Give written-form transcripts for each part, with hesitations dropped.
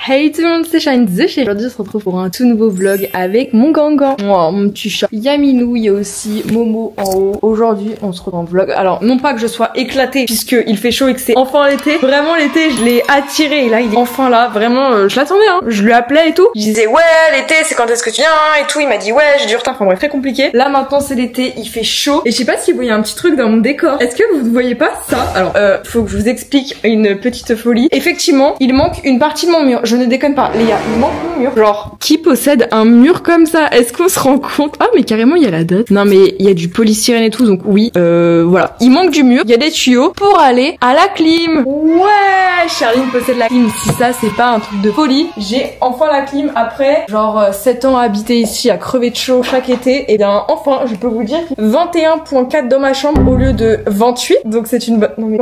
Hey tout le monde, c'est Shine The Shade. Aujourd'hui on se retrouve pour un tout nouveau vlog avec mon gangan. Oh, mon petit chat. Il y a Minou, il y a aussi Momo en haut. Aujourd'hui on se retrouve en vlog. Alors non pas que je sois éclatée puisque il fait chaud et que c'est enfin l'été. Vraiment l'été je l'ai attiré et là il est enfin là. Vraiment je l'attendais hein. Je lui appelais et tout. Je disais ouais l'été c'est quand est-ce que tu viens et tout. Il m'a dit ouais j'ai du retard. Enfin bref très compliqué. Là maintenant c'est l'été, il fait chaud. Et je sais pas si vous voyez un petit truc dans mon décor. Est-ce que vous ne voyez pas ça? Alors faut que je vous explique une petite folie. Effectivement il manque une partie de mon mur. Je ne déconne pas, les gars, il manque mon mur. Genre, qui possède un mur comme ça? Est-ce qu'on se rend compte? Ah, mais carrément, il y a la date. Non, mais il y a du polystyrène et tout, donc oui, voilà. Il manque du mur, il y a des tuyaux pour aller à la clim. Ouais, Charline possède la clim. Si ça, c'est pas un truc de folie, j'ai enfin la clim après, genre, 7 ans à habiter ici, à crever de chaud chaque été. Et bien, enfin, je peux vous dire 21.4 dans ma chambre au lieu de 28. Donc, c'est une bonne... Non, mais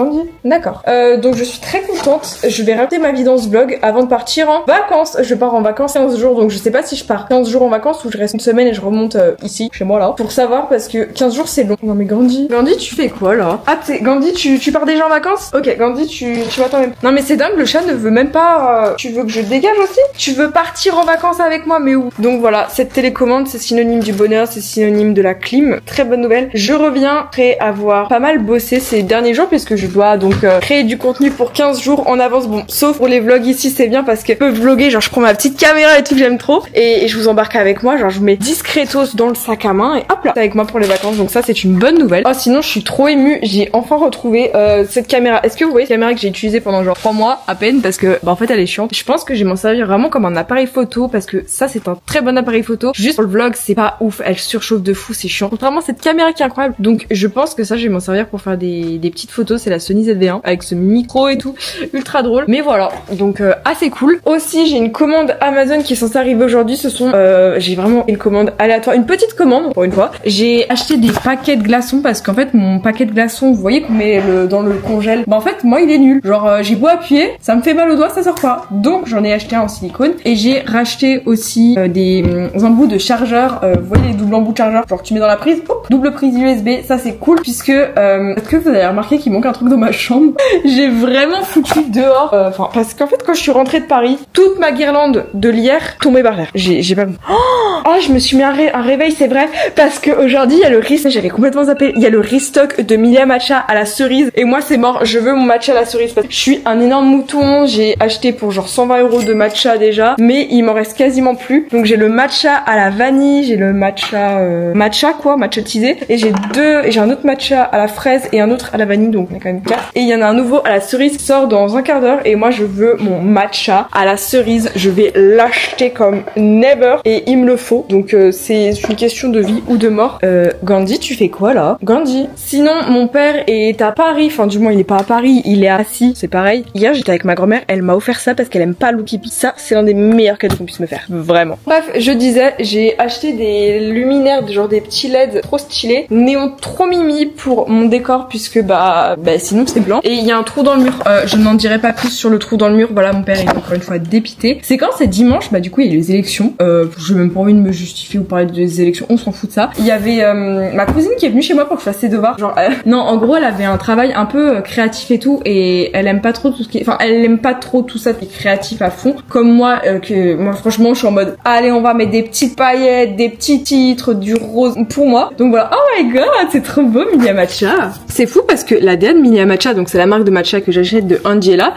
d'accord. Donc, je suis très contente. Je vais rater ma vie dans ce vlog avant de partir en vacances. Je pars en vacances 15 jours, donc je sais pas si je pars 15 jours en vacances ou je reste une semaine et je remonte ici, chez moi là, pour savoir parce que 15 jours c'est long. Non mais Gandhi, tu fais quoi là? Ah Gandhi, tu pars déjà en vacances? Ok Gandhi, tu vas toi même. Non mais c'est dingue, le chat ne veut même pas... Tu veux que je dégage aussi? Tu veux partir en vacances avec moi, mais où? Donc voilà, cette télécommande c'est synonyme du bonheur, c'est synonyme de la clim. Très bonne nouvelle. Je reviens après avoir pas mal bossé ces derniers jours puisque je dois donc créer du contenu pour 15 jours en avance. Bon, sauf pour les vlogs ici c'est bien parce que je peux vlogger, genre je prends ma petite caméra et tout que j'aime trop et je vous embarque avec moi, genre je vous mets discretos dans le sac à main et hop là, c'est avec moi pour les vacances, donc ça c'est une bonne nouvelle. Oh sinon je suis trop émue, j'ai enfin retrouvé cette caméra. Est-ce que vous voyez cette caméra que j'ai utilisée pendant genre 3 mois à peine parce que bah en fait elle est chiante. Je pense que je vais m'en servir vraiment comme un appareil photo parce que ça c'est un très bon appareil photo. Juste pour le vlog c'est pas ouf, elle surchauffe de fou, c'est chiant. Contrairement à cette caméra qui est incroyable, donc je pense que ça je vais m'en servir pour faire des petites photos. C'est la Sony ZV-1 avec ce micro et tout, ultra drôle. Mais voilà, donc assez cool. Aussi j'ai une commande Amazon qui est censée arriver aujourd'hui. Ce sont j'ai vraiment une commande aléatoire, une petite commande pour une fois. J'ai acheté des paquets de glaçons parce qu'en fait mon paquet de glaçons, vous voyez qu'on met dans le congèle, bah en fait moi il est nul. Genre j'ai beau appuyer, ça me fait mal au doigt, ça sort pas. Donc j'en ai acheté un en silicone et j'ai racheté aussi des embouts de chargeur. Vous voyez les doubles embouts de chargeur, genre tu mets dans la prise, hop, double prise USB. Ça c'est cool puisque est-ce que vous avez remarqué qu'il manque un truc dans ma chambre? J'ai vraiment foutu dehors, enfin parce qu'en fait quand je suis rentrée de Paris, toute ma guirlande de lierre tombée par terre. J'ai pas... Oh, je me suis mis un réveil, c'est vrai, parce que aujourd'hui il y a le restock, j'avais complètement zappé, il y a le restock de Milia Matcha à la cerise et moi c'est mort, je veux mon matcha à la cerise parce que je suis un énorme mouton. J'ai acheté pour genre 120 € de matcha déjà, mais il m'en reste quasiment plus. Donc j'ai le matcha à la vanille, j'ai le matcha matchatisé et j'ai un autre matcha à la fraise et un autre à la vanille, donc on a quand même 4. Et il y en a un nouveau à la cerise qui sort dans un quart d'heure et moi je veux mon matcha à la cerise, je vais l'acheter comme never et il me le faut. Donc c'est une question de vie ou de mort. Gandhi, tu fais quoi là? Gandhi. Sinon mon père est à Paris, enfin du moins il est pas à Paris, il est assis, c'est pareil. Hier j'étais avec ma grand-mère, elle m'a offert ça parce qu'elle aime pas l'oukipi. Ça c'est l'un des meilleurs cadeaux qu'on puisse me faire, vraiment. Bref, je disais, j'ai acheté des luminaires, genre des petits LED trop stylés, néon trop mimi pour mon décor puisque bah sinon c'est blanc. Et il y a un trou dans le mur, je n'en dirai pas plus sur le trou dans le mur. Voilà, mon père est encore une fois dépité. C'est quand? C'est dimanche, bah du coup il y a les élections. J'ai même pas envie de me justifier ou parler des élections, on s'en fout de ça. Il y avait ma cousine qui est venue chez moi pour que je fasse ses devoirs. Genre non, en gros elle avait un travail un peu créatif et tout et elle aime pas trop tout ce qui est... Enfin elle aime pas trop tout ça qui est créatif à fond. Comme moi, moi franchement je suis en mode allez on va mettre des petites paillettes, des petits titres, du rose pour moi. Donc voilà, oh my god c'est trop beau Milia Matcha. C'est fou parce que l'ADN Milia Matcha, donc c'est la marque de matcha que j'achète de Angela.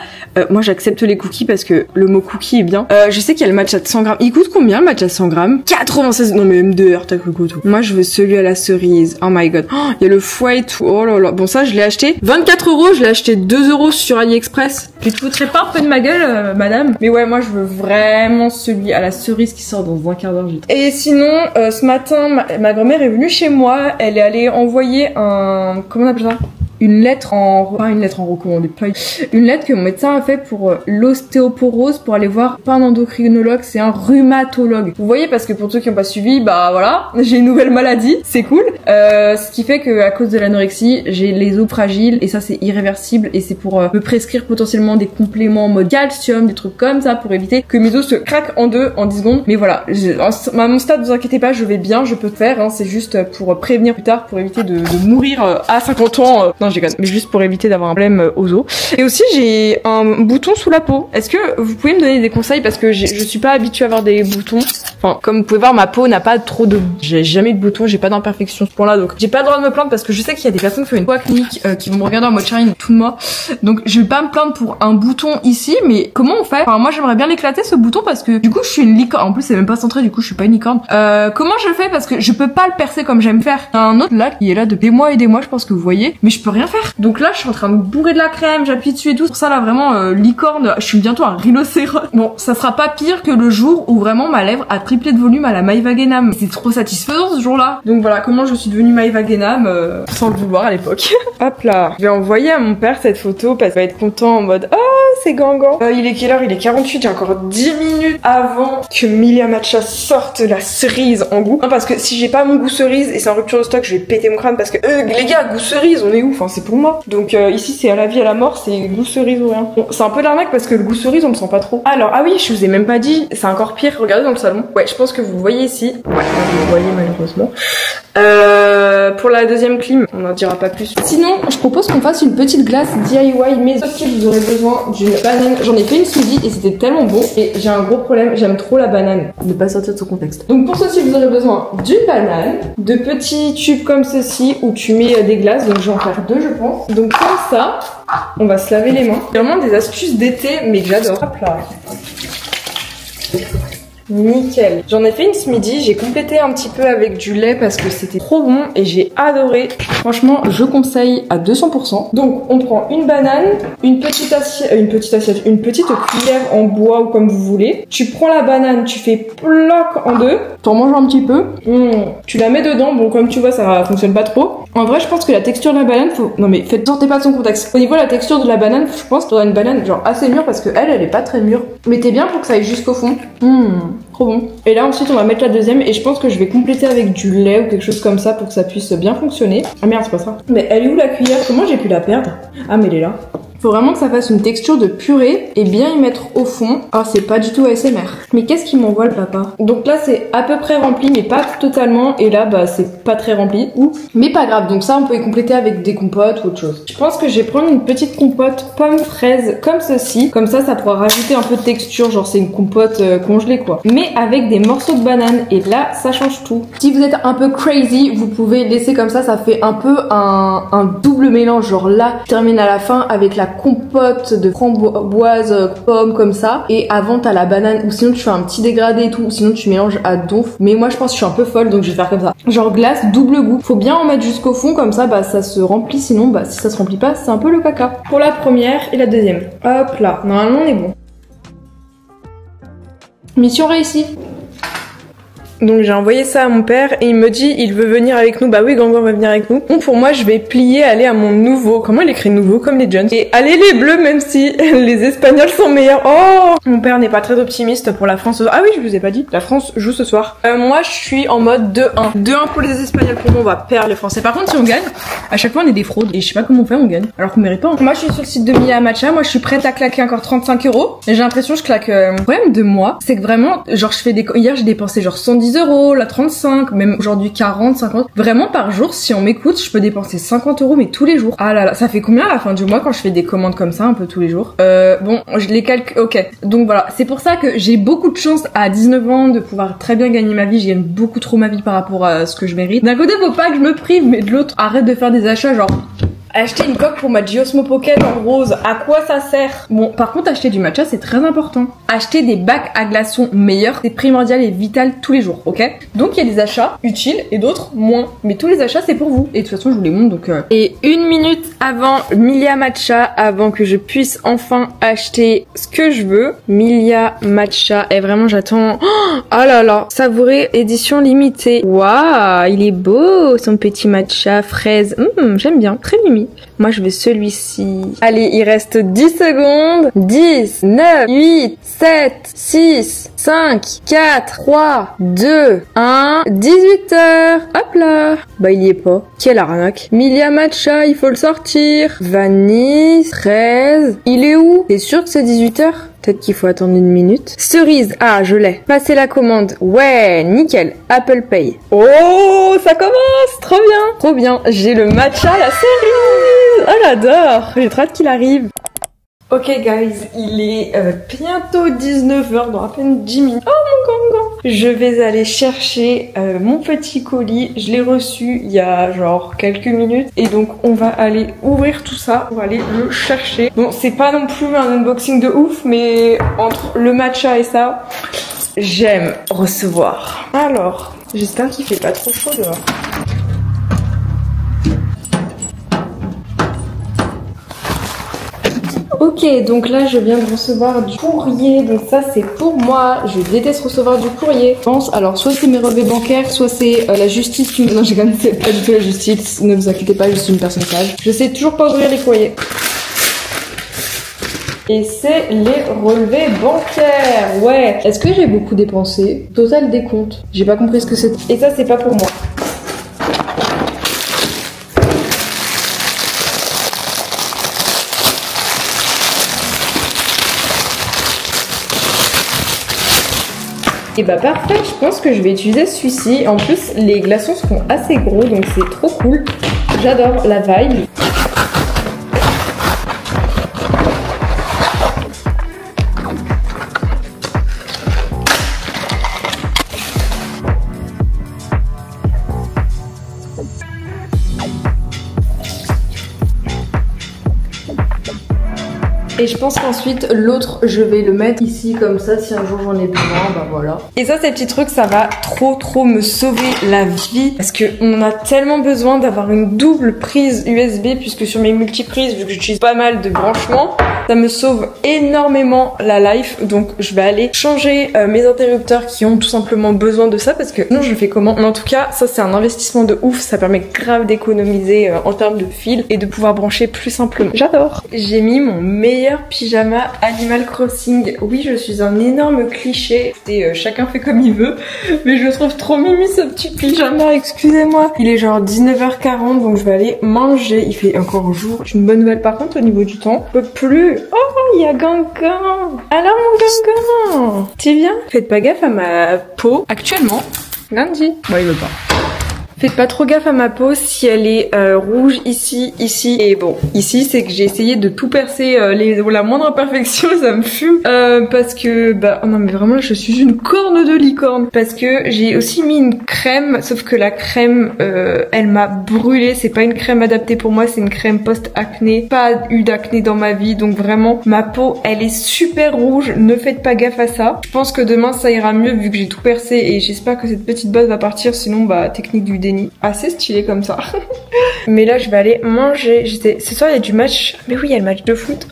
Moi j'accepte les cookies parce que le mot cookie est bien. Je sais qu'il y a le matcha de 100 grammes. Il coûte combien le matcha de 100 grammes? 96. Non mais MDR t'as cru quoi tout. Moi je veux celui à la cerise. Oh my god. Oh, il y a le foie et tout. Oh là là. Bon ça je l'ai acheté 24 €. Je l'ai acheté 2 € sur AliExpress. Tu te foutrais pas un peu de ma gueule madame? Mais ouais moi je veux vraiment celui à la cerise qui sort dans un quart d'heure. Et sinon ce matin ma grand-mère est venue chez moi. Elle est allée envoyer un... Comment on appelle ça? Une lettre pas une lettre en recommandé, pas une lettre que mon médecin a fait pour l'ostéoporose pour aller voir pas un endocrinologue, c'est un rhumatologue. Vous voyez, parce que pour ceux qui n'ont pas suivi, bah voilà, j'ai une nouvelle maladie, c'est cool. Ce qui fait que à cause de l'anorexie, j'ai les os fragiles et ça c'est irréversible et c'est pour me prescrire potentiellement des compléments en mode calcium, des trucs comme ça pour éviter que mes os se craquent en deux en 10 secondes. Mais voilà, à mon stade, vous inquiétez pas, je vais bien, je peux le faire, hein, c'est juste pour prévenir plus tard, pour éviter de mourir à 50 ans. Non, je déconne, mais juste pour éviter d'avoir un problème aux os. Et aussi, j'ai un bouton sous la peau. Est-ce que vous pouvez me donner des conseils parce que je suis pas habituée à avoir des boutons. Enfin, comme vous pouvez voir, ma peau n'a pas trop de... J'ai jamais eu de boutons, j'ai pas d'imperfection à ce point-là, donc j'ai pas le droit de me plaindre parce que je sais qu'il y a des personnes qui font une peau acnéique qui vont me regarder en mode Charline tout de moi. Donc je vais pas me plaindre pour un bouton ici, mais comment on fait? Enfin, moi j'aimerais bien l'éclater ce bouton parce que du coup je suis une licorne. En plus c'est même pas centré, du coup je suis pas une licorne. Comment je le fais parce que je peux pas le percer comme j'aime faire. Il y a un autre là qui est là de des mois et des mois, je pense que vous voyez, mais je peux rien faire. Donc là je suis en train de bourrer de la crème, j'appuie dessus et tout. Pour ça là vraiment licorne, je suis bientôt un rhinocéros. Bon, ça sera pas pire que le jour où vraiment ma lèvre a triplé de volume à la Maïva Genam. C'est trop satisfaisant ce jour-là. Donc voilà comment je suis devenue Maïva Genam sans le vouloir à l'époque. Hop là. Je vais envoyer à mon père cette photo parce qu'il va être content en mode oh c'est Gangan. Il est quelle heure? Il est 48, j'ai encore 10 minutes avant que Milia Matcha sorte la cerise en goût. Non, parce que si j'ai pas mon goût cerise et c'est en rupture de stock, je vais péter mon crâne parce que les gars, goût cerise, on est où? Enfin c'est pour moi. Donc ici c'est à la vie à la mort, c'est goût cerise ou rien. Bon, c'est un peu l'arnaque parce que le goût cerise on le sent pas trop. Alors ah oui, je vous ai même pas dit, c'est encore pire, regardez dans le salon. Ouais, je pense que vous le voyez ici. Ouais, vous le voyez malheureusement. Pour la deuxième clim, on n'en dira pas plus. Sinon, je propose qu'on fasse une petite glace DIY maison. Si vous aurez besoin d'une banane, j'en ai fait une smoothie et c'était tellement bon. Et j'ai un gros problème, j'aime trop la banane. Ne pas sortir de son contexte. Donc pour ceci, vous aurez besoin d'une banane, de petits tubes comme ceci où tu mets des glaces. Donc je vais en faire deux, je pense. Donc comme ça, on va se laver les mains. C'est vraiment des astuces d'été, mais que j'adore. Hop là. Nickel. J'en ai fait une ce midi, j'ai complété un petit peu avec du lait parce que c'était trop bon et j'ai adoré. Franchement, je conseille à 200%. Donc, on prend une banane, une petite cuillère en bois ou comme vous voulez. Tu prends la banane, tu fais ploc en deux, t'en manges un petit peu, tu la mets dedans. Bon, comme tu vois, ça fonctionne pas trop. En vrai, je pense que la texture de la banane, non mais sortez pas de son contexte. Au niveau de la texture de la banane, je pense qu'il faudra une banane genre assez mûre parce que elle est pas très mûre. Mettez bien pour que ça aille jusqu'au fond. Trop bon. Et là ensuite on va mettre la deuxième et je pense que je vais compléter avec du lait ou quelque chose comme ça pour que ça puisse bien fonctionner. Ah merde, c'est pas ça. Mais elle est où la cuillère? Comment j'ai pu la perdre? Ah mais elle est là. Faut vraiment que ça fasse une texture de purée et bien y mettre au fond. Ah, c'est pas du tout ASMR. Mais qu'est-ce qu'il m'envoie le papa? Donc là c'est à peu près rempli mais pas totalement et là bah c'est pas très rempli. Mais pas grave, donc ça on peut y compléter avec des compotes ou autre chose. Je pense que je vais prendre une petite compote pomme fraise comme ceci. Comme ça pourra rajouter un peu de texture, genre c'est une compote congelée quoi. Mais avec des morceaux de banane et là ça change tout. Si vous êtes un peu crazy, vous pouvez laisser comme ça fait un peu un double mélange. Genre là, je termine à la fin avec la compote de framboise, pomme comme ça et avant t'as la banane ou sinon tu fais un petit dégradé et tout ou sinon tu mélanges à donf. Mais moi je pense que je suis un peu folle donc je vais faire comme ça. Genre glace double goût. Faut bien en mettre jusqu'au fond comme ça bah ça se remplit sinon bah si ça se remplit pas c'est un peu le caca. Pour la première et la deuxième. Hop là, normalement on est bon. Mission réussie. Donc j'ai envoyé ça à mon père et il me dit il veut venir avec nous. Bah oui, Gangan va venir avec nous. Bon pour moi je vais plier aller à mon nouveau. Comment il écrit nouveau comme les Jones. Et allez les bleus même si les Espagnols sont meilleurs. Oh, mon père n'est pas très optimiste pour la France. Ah oui je vous ai pas dit. La France joue ce soir. Moi je suis en mode 2-1. 2-1 pour les Espagnols. Pour moi on va perdre les Français. Par contre si on gagne, à chaque fois on est des fraudes. Et je sais pas comment on fait, on gagne. Alors qu'on mérite pas. Moi je suis sur le site de Milia Matcha. Moi je suis prête à claquer encore 35 €. Et j'ai l'impression que je claque. Le problème de moi c'est que vraiment genre je fais des... Hier j'ai dépensé genre 110 €, là 35, même aujourd'hui 40, 50. Vraiment par jour, si on m'écoute, je peux dépenser 50 € mais tous les jours. Ah là là, ça fait combien à la fin du mois quand je fais des commandes comme ça un peu tous les jours? Bon, je les calcule, ok. Donc voilà, c'est pour ça que j'ai beaucoup de chance à 19 ans de pouvoir très bien gagner ma vie. Je gagne beaucoup trop ma vie par rapport à ce que je mérite. D'un côté, faut pas que je me prive, mais de l'autre, arrête de faire des achats genre... Acheter une coque pour ma Geosmo Pocket en rose, à quoi ça sert? Bon, par contre, acheter du matcha, c'est très important. Acheter des bacs à glaçons meilleurs, c'est primordial et vital tous les jours, ok? Donc, il y a des achats utiles et d'autres moins. Mais tous les achats, c'est pour vous. Et de toute façon, je vous les montre, donc... Et une minute avant Milia Matcha, avant que je puisse enfin acheter ce que je veux, Milia Matcha, et vraiment, j'attends... Oh là là, savouré édition limitée. Waouh, il est beau, son petit matcha fraise. J'aime bien, très mimi. Moi je veux celui-ci. Allez, il reste 10 secondes. 10, 9, 8, 7, 6, 5, 4, 3, 2, 1, 18 h. Hop là. Bah il y est pas. Quelle arnaque. Milia Matcha, il faut le sortir. Vanille, 13. Il est où? T'es sûr que c'est 18 h? Peut-être qu'il faut attendre une minute. Cerise, ah je l'ai. Passer la commande, ouais, nickel. Apple Pay. Oh, ça commence, trop bien. Trop bien, j'ai le matcha, la cerise. Oh j'adore. J'ai trop hâte qu'il arrive. Ok guys, il est bientôt 19h, dans à peine 10 minutes. Oh mon gangan! Je vais aller chercher mon petit colis. Je l'ai reçu il y a genre quelques minutes. Et donc on va aller ouvrir tout ça. On va aller le chercher. Bon, c'est pas non plus un unboxing de ouf, mais entre le matcha et ça, j'aime recevoir. Alors, j'espère qu'il fait pas trop chaud dehors. Ok, donc là je viens de recevoir du courrier, donc ça c'est pour moi. Je déteste recevoir du courrier. Je pense, alors soit c'est mes relevés bancaires, soit c'est la justice qui me... Non, j'ai quand même c'est pas du tout la justice, ne vous inquiétez pas, je suis une personne sage. Je sais toujours pas ouvrir les courriers. Et c'est les relevés bancaires, ouais. Est-ce que j'ai beaucoup dépensé? Total décompte. J'ai pas compris ce que c'était. Et ça c'est pas pour moi. Et bah parfait, je pense que je vais utiliser celui-ci. En plus, les glaçons sont assez gros, donc c'est trop cool. J'adore la vibe. Et je pense qu'ensuite l'autre je vais le mettre ici comme ça si un jour j'en ai besoin, bah voilà. Et ça ces petits trucs ça va trop me sauver la vie parce que on a tellement besoin d'avoir une double prise USB puisque sur mes multiprises vu que j'utilise pas mal de branchements ça me sauve énormément la life. Donc je vais aller changer mes interrupteurs qui ont tout simplement besoin de ça parce que non je fais comment. Mais en tout cas ça c'est un investissement de ouf, ça permet grave d'économiser en termes de fil et de pouvoir brancher plus simplement. J'adore. J'ai mis mon meilleur pyjama Animal Crossing. Oui, je suis un énorme cliché et chacun fait comme il veut, mais je le trouve trop mimi ce petit pyjama, excusez-moi. Il est genre 19h40 donc je vais aller manger. Il fait encore jour. Une bonne nouvelle par contre au niveau du temps. Je peux plus. Oh, il y a Gangan. Alors mon Gangan, tu viens? Faites pas gaffe à ma peau actuellement. Lundi. Bon, il veut pas. Faites pas trop gaffe à ma peau si elle est rouge ici, ici et bon. Ici c'est que j'ai essayé de tout percer la moindre imperfection, ça me fume. Parce que bah oh non mais vraiment je suis une corne de licorne. Parce que j'ai aussi mis une crème, sauf que la crème elle m'a brûlé. C'est pas une crème adaptée pour moi, c'est une crème post-acné. Pas eu d'acné dans ma vie donc vraiment ma peau elle est super rouge. Ne faites pas gaffe à ça. Je pense que demain ça ira mieux vu que j'ai tout percé et j'espère que cette petite base va partir sinon bah technique du déni. Assez stylé comme ça. Mais là je vais aller manger. Ce soir il y a du match. Mais oui il y a le match de foot.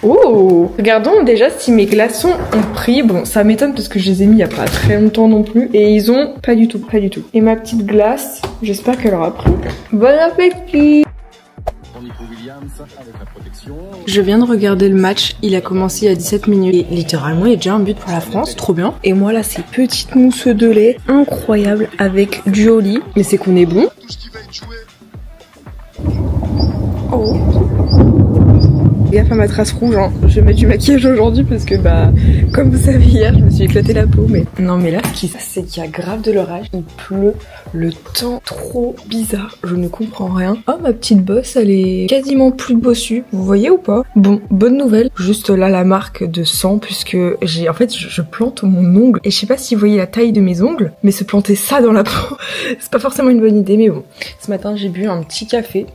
Oh, regardons déjà si mes glaçons ont pris. Bon ça m'étonne parce que je les ai mis il y a pas très longtemps non plus. Et ils ont pas du tout. Et ma petite glace, j'espère qu'elle aura pris. Bon appétit. Je viens de regarder le match, il a commencé il y a 17 minutes et littéralement il y a déjà un but pour la France, trop bien. Et moi là c'est petite mousse de lait incroyable avec du au lit, mais c'est qu'on est bon. Oh. Gaffe à ma trace rouge, hein. Je vais mettre du maquillage aujourd'hui parce que bah comme vous savez hier je me suis éclaté la peau mais... Non mais là ce qui se passe c'est qu'il y a grave de l'orage, il pleut, le temps trop bizarre, je ne comprends rien. Oh ma petite bosse elle est quasiment plus bossue, vous voyez ou pas? Bon, bonne nouvelle, juste là la marque de sang puisque j'ai en fait je plante mon ongle et je sais pas si vous voyez la taille de mes ongles mais se planter ça dans la peau c'est pas forcément une bonne idée mais bon. Ce matin j'ai bu un petit café.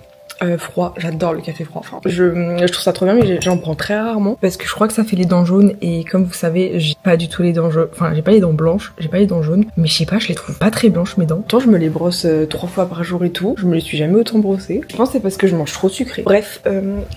Froid, j'adore le café froid. Enfin, je trouve ça trop bien mais j'en prends très rarement parce que je crois que ça fait les dents jaunes et comme vous savez j'ai pas du tout les dents jaunes, enfin j'ai pas les dents blanches, j'ai pas les dents jaunes mais je sais pas, je les trouve pas très blanches mes dents. Pourtant je me les brosse 3 fois par jour et tout, je me les suis jamais autant brossées. Je pense que c'est parce que je mange trop sucré. Bref,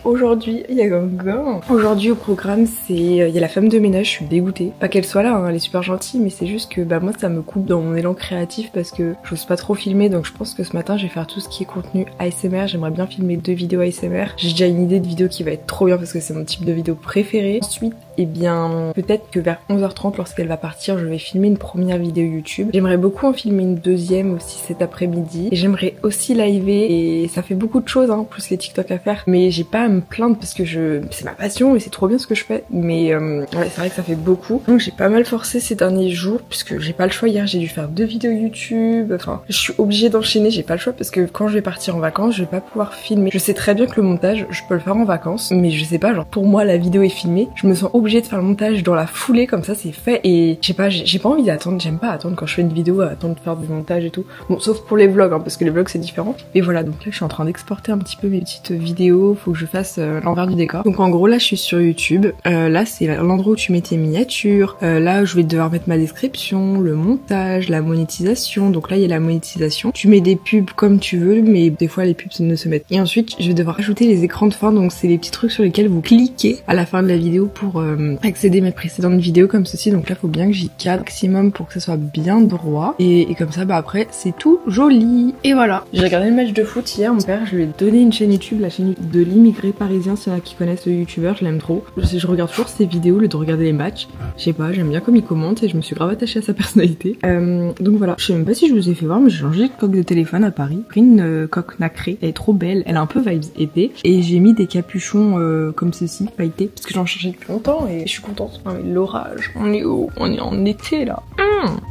aujourd'hui il y a Gangan. Aujourd'hui au programme c'est il y a la femme de ménage, je suis dégoûtée. Pas qu'elle soit là, hein, elle est super gentille mais c'est juste que bah moi ça me coupe dans mon élan créatif parce que j'ose pas trop filmer donc je pense que ce matin je vais faire tout ce qui est contenu ASMR, j'aimerais bien filmer 2 vidéos ASMR. J'ai déjà une idée de vidéo qui va être trop bien parce que c'est mon type de vidéo préféré. Ensuite, et bien peut-être que vers 11h30 lorsqu'elle va partir, je vais filmer une première vidéo YouTube. J'aimerais beaucoup en filmer une deuxième aussi cet après-midi. Et j'aimerais aussi liver et ça fait beaucoup de choses, hein, plus les TikTok à faire. Mais j'ai pas à me plaindre parce que c'est ma passion et c'est trop bien ce que je fais. Mais ouais, c'est vrai que ça fait beaucoup. Donc j'ai pas mal forcé ces derniers jours puisque j'ai pas le choix. Hier j'ai dû faire 2 vidéos YouTube. Enfin, je suis obligée d'enchaîner, j'ai pas le choix parce que quand je vais partir en vacances, je vais pas pouvoir filmer. Je sais très bien que le montage, je peux le faire en vacances, mais je sais pas, genre pour moi la vidéo est filmée, je me sens obligée de faire le montage dans la foulée comme ça, c'est fait et je sais pas, j'ai pas envie d'attendre, j'aime pas attendre quand je fais une vidéo, attendre de faire du montage et tout. Bon, sauf pour les vlogs, hein, parce que les vlogs c'est différent. Et voilà, donc là je suis en train d'exporter un petit peu mes petites vidéos, faut que je fasse l'envers du décor. Donc en gros là je suis sur YouTube, là c'est l'endroit où tu mets tes miniatures, là je vais devoir mettre ma description, le montage, la monétisation, donc là il y a la monétisation. Tu mets des pubs comme tu veux, mais des fois les pubs ne se mettent. Et ensuite je vais devoir ajouter les écrans de fin, donc c'est les petits trucs sur lesquels vous cliquez à la fin de la vidéo pour accéder à mes précédentes vidéos comme ceci. Donc là faut bien que j'y cadre maximum pour que ça soit bien droit et comme ça bah après c'est tout joli. Et voilà, j'ai regardé le match de foot hier, mon père je lui ai donné une chaîne YouTube, la chaîne de l'immigré parisien, s'il y en a qui connaissent le youtubeur, je l'aime trop. Je regarde toujours ses vidéos au lieu de regarder les matchs, je sais pas, j'aime bien comme il commente et je me suis grave attachée à sa personnalité. Donc voilà, je sais même pas si je vous ai fait voir mais j'ai changé de coque de téléphone à Paris, pris une coque nacrée, elle est trop belle, elle a un peu vibes été et j'ai mis des capuchons comme ceci, pailletés, parce que j'en cherchais depuis longtemps et je suis contente. Non mais l'orage, on est où? On est en été là.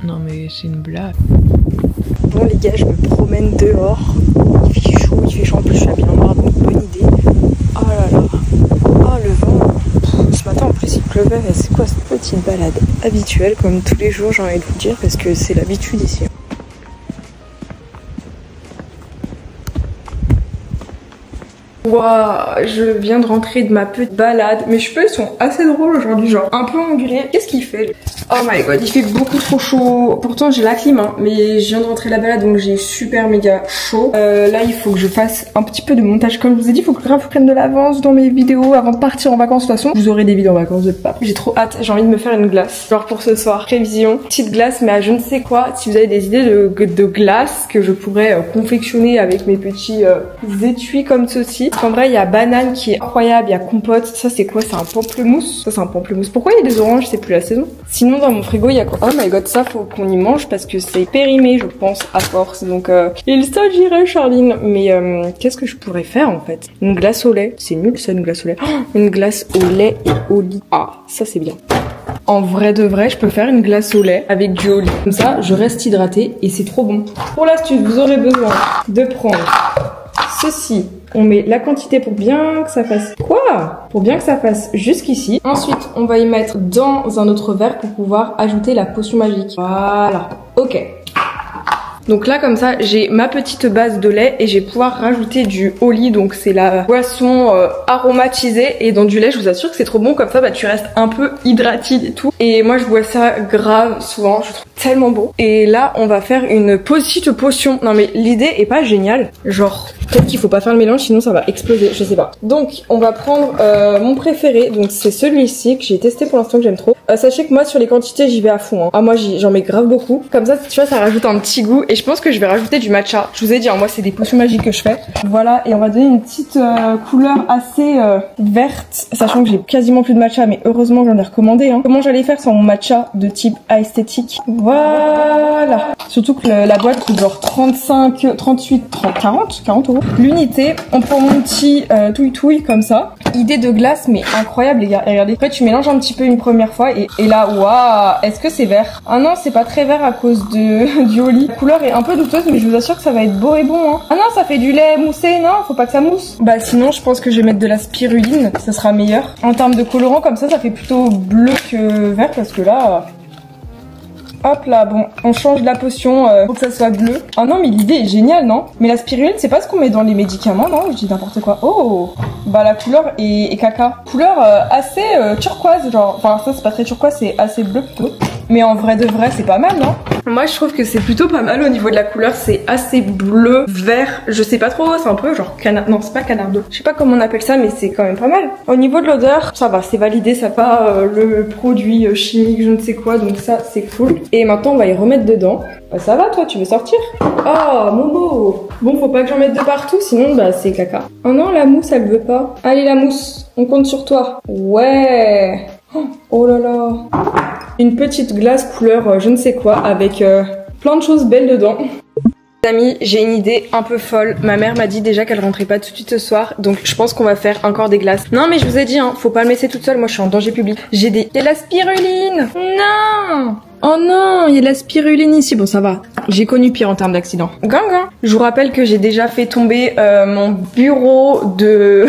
Non mais c'est une blague. Bon les gars, je me promène dehors, il fait chaud en plus je suis habillée en noir donc bonne idée. Oh là là, oh le vent. Ce matin en plus il pleuvait, mais c'est quoi cette petite balade habituelle comme tous les jours j'ai envie de vous dire parce que c'est l'habitude ici. Waouh, je viens de rentrer de ma petite balade. Mes cheveux sont assez drôles aujourd'hui, genre un peu engrais. Qu'est-ce qu'il fait? Oh my god, il fait beaucoup trop chaud. Pourtant j'ai la clim, hein, mais je viens de rentrer de la balade donc j'ai super méga chaud. Là il faut que je fasse un petit peu de montage comme je vous ai dit. Il faut que je prenne de l'avance dans mes vidéos avant de partir en vacances. De toute façon, vous aurez des vidéos en vacances de pas. J'ai trop hâte, j'ai envie de me faire une glace. Genre pour ce soir, prévision, petite glace mais à je ne sais quoi. Si vous avez des idées de glace que je pourrais confectionner avec mes petits étuis comme ceci. En vrai, il y a banane qui est incroyable, il y a compote. Ça, c'est quoi? C'est un pamplemousse. Ça, c'est un pamplemousse. Pourquoi il y a des oranges? C'est plus la saison. Sinon, dans mon frigo, il y a quoi? Oh my god, ça, faut qu'on y mange parce que c'est périmé, je pense, à force. Donc, il s'agirait, Charline. Mais qu'est-ce que je pourrais faire, en fait? Une glace au lait. C'est nul, ça, une glace au lait. Oh, une glace au lait et au lit. Ah, ça, c'est bien. En vrai de vrai, je peux faire une glace au lait avec du au lit. Comme ça, je reste hydratée et c'est trop bon. Pour l'astuce, vous aurez besoin de prendre ceci. On met la quantité pour bien que ça fasse... Quoi? Pour bien que ça fasse jusqu'ici. Ensuite, on va y mettre dans un autre verre pour pouvoir ajouter la potion magique. Voilà. Ok. Donc là comme ça j'ai ma petite base de lait et je vais pouvoir rajouter du Oli, donc c'est la boisson aromatisée, et dans du lait je vous assure que c'est trop bon, comme ça bah tu restes un peu hydraté et tout. Et moi je bois ça grave souvent, je trouve tellement bon. Et là on va faire une petite potion. Non mais l'idée est pas géniale, genre peut-être qu'il faut pas faire le mélange sinon ça va exploser, je sais pas. Donc on va prendre mon préféré, donc c'est celui-ci que j'ai testé pour l'instant, que j'aime trop. Sachez que moi sur les quantités j'y vais à fond, hein. Ah moi j'en mets grave beaucoup, comme ça tu vois ça rajoute un petit goût. Et je pense que je vais rajouter du matcha. Je vous ai dit, hein, moi c'est des potions magiques que je fais. Voilà, et on va donner une petite couleur assez verte, sachant que j'ai quasiment plus de matcha, mais heureusement j'en ai recommandé. Hein. Comment j'allais faire sans mon matcha de type esthétique? Voilà. Surtout que la boîte coûte genre 35, 38, 30, 40 euros l'unité. On prend mon petit touille-touille comme ça. Idée de glace, mais incroyable les gars. Et regardez, après tu mélanges un petit peu une première fois et là, waouh, est-ce que c'est vert? Ah non, c'est pas très vert à cause du Oli. La couleur est un peu douteuse, mais je vous assure que ça va être beau et bon. Hein. Ah non, ça fait du lait moussé, non, faut pas que ça mousse. Bah sinon, je pense que je vais mettre de la spiruline, ça sera meilleur. En termes de colorant, comme ça fait plutôt bleu que vert, parce que là... Hop là, bon, on change la potion pour que ça soit bleu. Ah non, mais l'idée est géniale, non? Mais la spiruline, c'est pas ce qu'on met dans les médicaments, non? Je dis n'importe quoi. Oh! Bah la couleur est caca. Couleur assez turquoise, genre... Enfin, ça c'est pas très turquoise, c'est assez bleu plutôt. Mais en vrai de vrai, c'est pas mal, non? Moi, je trouve que c'est plutôt pas mal au niveau de la couleur. C'est assez bleu, vert. Je sais pas trop, c'est un peu genre canard... Non, c'est pas canardo. Je sais pas comment on appelle ça, mais c'est quand même pas mal. Au niveau de l'odeur, ça va, c'est validé. Ça pas le produit chimique, je ne sais quoi. Donc ça, c'est cool. Et maintenant, on va y remettre dedans. Bah, ça va, toi, tu veux sortir? Oh, Momo! Bon, faut pas que j'en mette de partout, sinon, bah, c'est caca. Oh non, la mousse, elle veut pas. Allez, la mousse, on compte sur toi. Ouais! Oh là là. Une petite glace couleur je ne sais quoi avec plein de choses belles dedans. Amis, j'ai une idée un peu folle. Ma mère m'a dit déjà qu'elle rentrait pas tout de suite ce soir, donc je pense qu'on va faire encore des glaces. Non mais je vous ai dit, hein, faut pas me laisser toute seule, moi je suis en danger public. J'ai des... Il y a de la spiruline. Non. Oh non, il y a de la spiruline ici. Bon ça va, j'ai connu pire en termes d'accident. Gang. Je vous rappelle que j'ai déjà fait tomber mon bureau de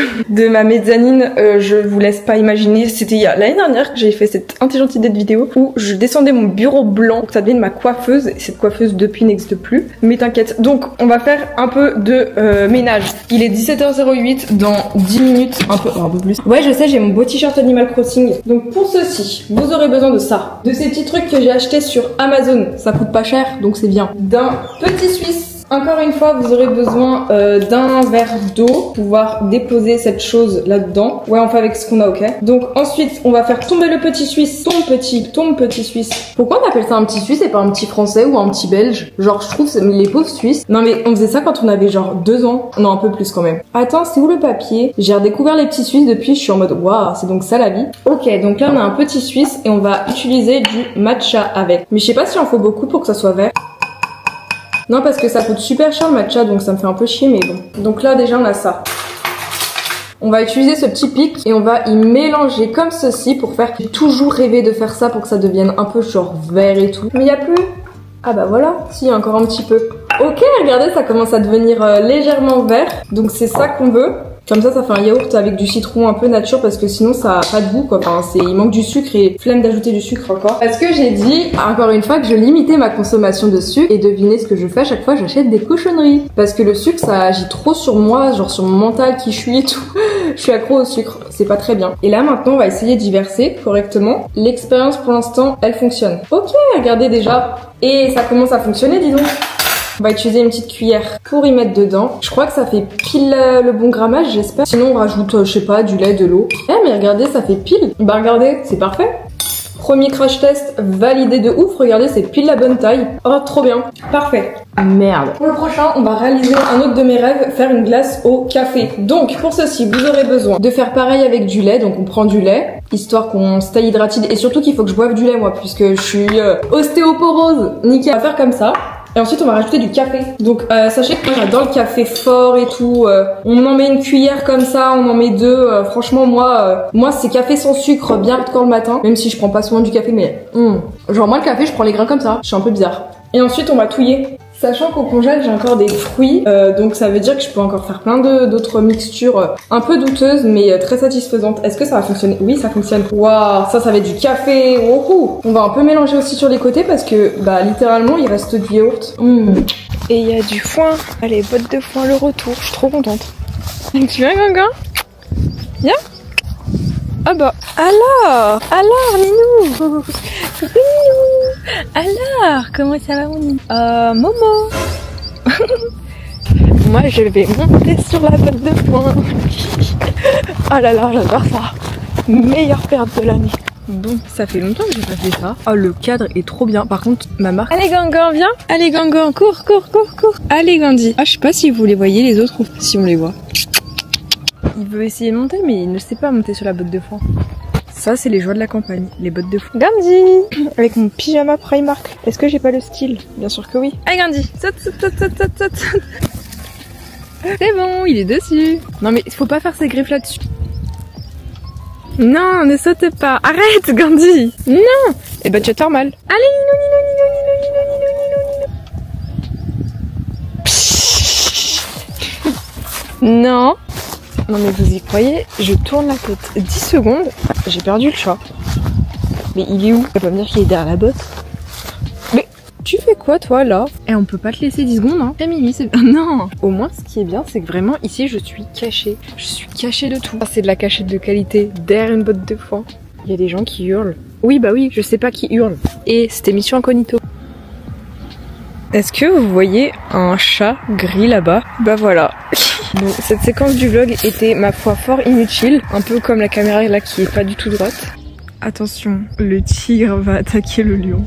ma mezzanine. Je vous laisse pas imaginer, c'était il y a l'année dernière que j'ai fait cette intelligente idée de vidéo où je descendais mon bureau blanc pour que ça devienne ma coiffeuse. Et cette coiffeuse depuis n'existe plus, mais t'inquiète. Donc on va faire un peu de ménage. Il est 17h08, dans 10 minutes, un peu plus. Ouais je sais, j'ai mon beau t-shirt Animal Crossing. Donc pour ceci, vous aurez besoin de ça. De ces petits trucs que j'ai acheté sur Amazon, ça coûte pas cher donc c'est bien. D'un petit Suisse. Encore une fois, vous aurez besoin d'un verre d'eau pour pouvoir déposer cette chose là-dedans. Ouais, on fait avec ce qu'on a, ok. Donc ensuite, on va faire tomber le petit Suisse. Tombe petit Suisse. Pourquoi on appelle ça un petit Suisse et pas un petit Français ou un petit Belge? Genre, je trouve les pauvres Suisses. Non mais on faisait ça quand on avait genre 2 ans. Non, un peu plus quand même. Attends, c'est où le papier? J'ai redécouvert les petits Suisses depuis, je suis en mode waouh, c'est donc ça la vie. Ok, donc là on a un petit Suisse et on va utiliser du matcha avec. Mais je sais pas si en faut beaucoup pour que ça soit vert. Non parce que ça coûte super cher le matcha donc ça me fait un peu chier mais bon. Donc là déjà on a ça. On va utiliser ce petit pic et on va y mélanger comme ceci pour faire... J'ai toujours rêvé de faire ça pour que ça devienne un peu genre vert et tout. Mais il y a plus. Ah bah voilà, si, encore un petit peu. Ok, regardez, ça commence à devenir légèrement vert. Donc c'est ça qu'on veut. Comme ça fait un yaourt avec du citron un peu nature parce que sinon ça a pas de goût quoi. Enfin, il manque du sucre et flemme d'ajouter du sucre encore. Parce que j'ai dit, encore une fois, que je limitais ma consommation de sucre et devinez ce que je fais à chaque fois, j'achète des cochonneries. Parce que le sucre ça agit trop sur moi, genre sur mon mental qui je suis et tout. Je suis accro au sucre, c'est pas très bien. Et là maintenant on va essayer d'y verser correctement. L'expérience pour l'instant elle fonctionne. Ok, regardez déjà. Et ça commence à fonctionner dis donc. On va utiliser une petite cuillère pour y mettre dedans. Je crois que ça fait pile le bon grammage, j'espère. Sinon, on rajoute, je sais pas, du lait, de l'eau. Eh, mais regardez, ça fait pile. Bah, regardez, c'est parfait. Premier crash test validé de ouf. Regardez, c'est pile la bonne taille. Oh, trop bien. Parfait. Merde. Pour le prochain, on va réaliser un autre de mes rêves, faire une glace au café. Donc, pour ceci, vous aurez besoin de faire pareil avec du lait. Donc, on prend du lait, histoire qu'on se taille hydratide. Et surtout qu'il faut que je boive du lait, moi, puisque je suis ostéoporose. Nickel. On va faire comme ça. Et ensuite on va rajouter du café. Donc sachez que moi j'adore le café fort et tout. On en met une cuillère comme ça, on en met 2. Franchement moi c'est café sans sucre bien hardcore le matin. Même si je prends pas souvent du café mais genre moi le café je prends les grains comme ça. Je suis un peu bizarre. Et ensuite on va touiller. Sachant qu'au congèle j'ai encore des fruits, donc ça veut dire que je peux encore faire plein d'autres mixtures un peu douteuses mais très satisfaisantes. Est-ce que ça va fonctionner? Oui, ça fonctionne. Waouh, ça va être du café. Wouhou. On va un peu mélanger aussi sur les côtés parce que bah littéralement il reste du yaourt. Et il y a du foin. Allez, botte de foin le retour. Je suis trop contente. Tu viens, Gangan? Viens. Ah bah, alors Ninou. Coucou Ninou. Alors, comment ça va mon Ninou? Momo. Moi je vais monter sur la botte de foin. Oh là là, j'adore ça. Meilleure perte de l'année. Bon, ça fait longtemps que j'ai pas fait ça. Oh, le cadre est trop bien. Par contre, ma marque... Allez Gangan, viens. Allez Gangan, cours. Allez Gandhi. Ah, je sais pas si vous les voyez les autres ou si on les voit. Il veut essayer de monter, mais il ne sait pas monter sur la botte de foin. Ça, c'est les joies de la campagne, les bottes de foin. Gandhi. Avec mon pyjama Primark. Est-ce que j'ai pas le style? Bien sûr que oui. Allez Gandhi. Saute. C'est bon, il est dessus. Non mais il faut pas faire ses griffes là-dessus. Non, ne saute pas. Arrête, Gandhi. Non. Eh ben tu vas te faire mal. Allez, Ninou. Non. Non mais vous y croyez, je tourne la tête 10 secondes, j'ai perdu le chat. Mais il est où? Il va pas me dire qu'il est derrière la botte. Mais tu fais quoi toi là? Eh on peut pas te laisser 10 secondes hein. Camille, c'est... Non. Au moins ce qui est bien c'est que vraiment ici je suis cachée. Je suis cachée de tout. C'est de la cachette de qualité, derrière une botte de foin. Il y a des gens qui hurlent. Oui bah oui, je sais pas qui hurle. Et c'était Mission Incognito. Est-ce que vous voyez un chat gris là-bas? Bah voilà. Donc cette séquence du vlog était ma foi fort inutile, un peu comme la caméra là qui est pas du tout droite. Attention, le tigre va attaquer le lion.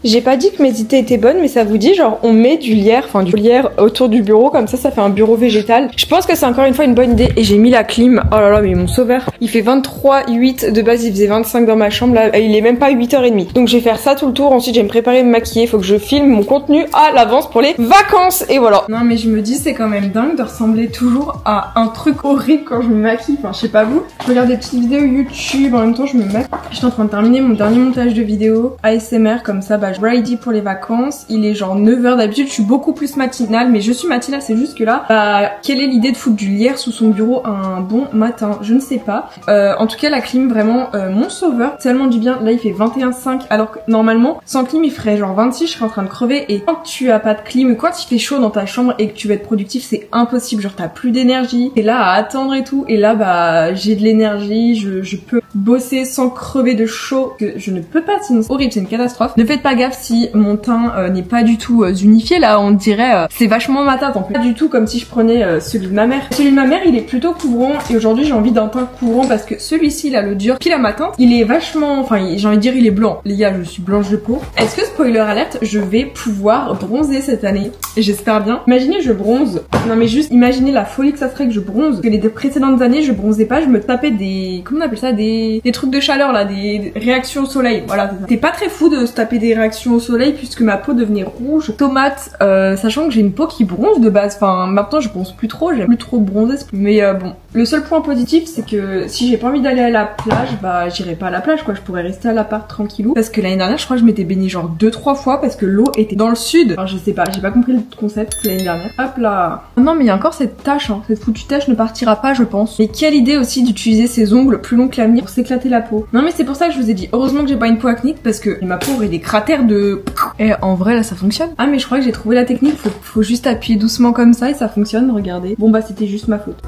J'ai pas dit que mes idées étaient bonnes, mais ça vous dit genre on met du lierre, enfin du lierre autour du bureau, comme ça fait un bureau végétal. Je pense que c'est encore une fois une bonne idée. Et j'ai mis la clim. Oh là là, mais mon sauveur. Il fait 23,8 de base, il faisait 25 dans ma chambre. Là, il est même pas 8h30. Donc je vais faire ça tout le tour. Ensuite, je vais me préparer, me maquiller. Faut que je filme mon contenu à l'avance pour les vacances. Et voilà. Non, mais je me dis, c'est quand même dingue de ressembler toujours à un truc horrible quand je me maquille. Enfin, je sais pas vous. Je regarde des petites vidéos YouTube. En même temps, je me maquille. J'étais en train de terminer mon dernier montage de vidéo ASMR. Comme ça, bah, je suis ready pour les vacances. Il est genre 9h d'habitude. Je suis beaucoup plus matinale, mais je suis matinale. C'est juste que là, bah, quelle est l'idée de foutre du lierre sous son bureau un bon matin? Je ne sais pas. En tout cas, la clim, vraiment, mon sauveur, tellement du bien. Là, il fait 21,5, alors que normalement, sans clim, il ferait genre 26, je serais en train de crever. Et quand tu as pas de clim, quand il fait chaud dans ta chambre et que tu veux être productif, c'est impossible. Genre, t'as plus d'énergie, t'es là à attendre et tout. Et là, bah, j'ai de l'énergie, je peux bosser sans crever de chaud, que je ne peux pas, sinon c'est horrible, c'est une catastrophe. Ne faites pas gaffe si mon teint n'est pas du tout unifié. Là, on dirait, c'est vachement ma teinte en plus. Pas du tout comme si je prenais celui de ma mère. Celui de ma mère, il est plutôt couvrant et aujourd'hui j'ai envie d'un teint couvrant parce que celui-ci là, le dur pile à ma teinte, il est vachement, enfin j'ai envie de dire il est blanc. Les gars, je suis blanche de peau. Est-ce que spoiler alerte, je vais pouvoir bronzer cette année? J'espère bien. Imaginez je bronze. Non mais juste imaginez la folie que ça serait que je bronze. Que les deux précédentes années je bronzais pas, je me tapais des, comment on appelle ça, des trucs de chaleur là, des réactions au soleil. Voilà. C'était pas très fou de se taper des réactions au soleil puisque ma peau devenait rouge, tomate, sachant que j'ai une peau qui bronze de base. Enfin maintenant je bronze plus trop, j'aime plus trop bronzer. Mais bon, le seul point positif c'est que si j'ai pas envie d'aller à la plage, bah j'irai pas à la plage quoi, je pourrais rester à l'appart tranquillou. Parce que l'année dernière je crois que je m'étais baignée genre 2-3 fois parce que l'eau était dans le sud. Enfin je sais pas, j'ai pas compris le concept, c'est l'année dernière. Hop là. Non mais il y a encore cette tache, hein. Cette foutue tache ne partira pas je pense. Mais quelle idée aussi d'utiliser ses ongles plus longs que la mienne pour s'éclater la peau. Non mais c'est pour ça que je vous ai dit, heureusement que j'ai pas une peau acnéique parce que ma peau aurait des cratères de... Et en vrai là ça fonctionne. Ah mais je crois que j'ai trouvé la technique, faut juste appuyer doucement comme ça et ça fonctionne, regardez. Bon bah c'était juste ma faute.